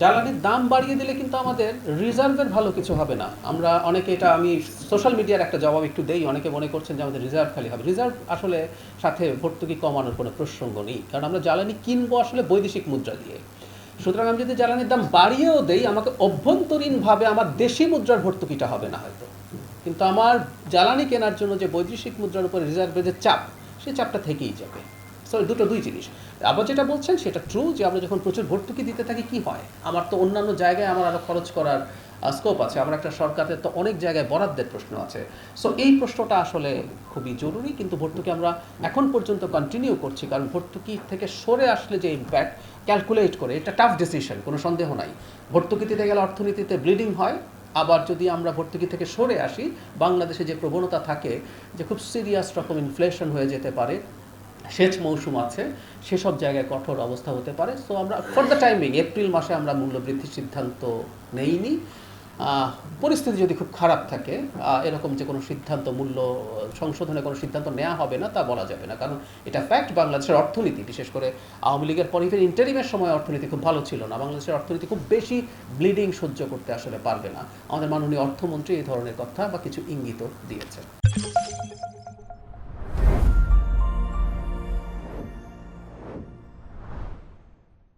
জ্বালানির দাম বাড়িয়ে দিলে কিন্তু আমাদের রিজার্ভের ভালো কিছু হবে না। আমরা অনেকে এটা আমি সোশ্যাল মিডিয়ার একটা জবাব একটু দেই। অনেকে মনে করছেন যে আমাদের রিজার্ভ খালি হবে। রিজার্ভ আসলে সাথে ভর্তুকি কমানোর কোনো প্রসঙ্গ নেই। কারণ আমরা জ্বালানি কিনবো আসলে বৈদেশিক মুদ্রা দিয়ে। সুতরাং আমি যদি জ্বালানির দাম বাড়িয়েও দেই, আমাকে অভ্যন্তরীণভাবে আমার দেশি মুদ্রার ভর্তুকিটা হবে না হয়তো। কিন্তু আমার জ্বালানি কেনার জন্য যে বৈদেশিক মুদ্রার উপর রিজার্ভের যে চাপ, সেই চাপটা থেকেই যাবে। সো দুই জিনিস। আবার যেটা বলছেন সেটা ট্রু যে আমরা যখন প্রচুর ভর্তুকি দিতে থাকি কি হয়, আমার তো অন্যান্য জায়গায় আমার আরও খরচ করার স্কোপ আছে। আমার একটা সরকারের তো অনেক জায়গায় বরাদ্দের প্রশ্ন আছে। সো এই প্রশ্নটা আসলে খুবই জরুরি, কিন্তু ভর্তুকি আমরা এখন পর্যন্ত কন্টিনিউ করছি, কারণ ভর্তুকি থেকে সরে আসলে যে ইম্প্যাক্ট ক্যালকুলেট করে, এটা টাফ ডিসিশন, কোনো সন্দেহ নাই। ভর্তুকি দিতে গেলে অর্থনীতিতে ব্লিডিং হয়। আবার যদি আমরা ভর্তুকি থেকে সরে আসি, বাংলাদেশে যে প্রবণতা থাকে যে খুব সিরিয়াস রকম ইনফ্লেশন হয়ে যেতে পারে, সেচ মৌসুম আছে, সেসব জায়গায় কঠোর অবস্থা হতে পারে। সো আমরা ফর দ্য টাইমিং এপ্রিল মাসে আমরা মূল্যবৃদ্ধির সিদ্ধান্ত নেইনি। পরিস্থিতি যদি খুব খারাপ থাকে, এরকম যে কোনো সিদ্ধান্ত মূল্য সংশোধনের কোনো সিদ্ধান্ত নেওয়া হবে না তা বলা যাবে না, কারণ এটা ফ্যাক্ট। বাংলাদেশের অর্থনীতি, বিশেষ করে আওয়ামী লীগের পরে ইন্টারিমের সময় অর্থনীতি খুব ভালো ছিল না। বাংলাদেশের অর্থনীতি খুব বেশি ব্লিডিং সহ্য করতে আসলে পারবে না। আমাদের মাননীয় অর্থমন্ত্রী এই ধরনের কথা বা কিছু ইঙ্গিতও দিয়েছেন।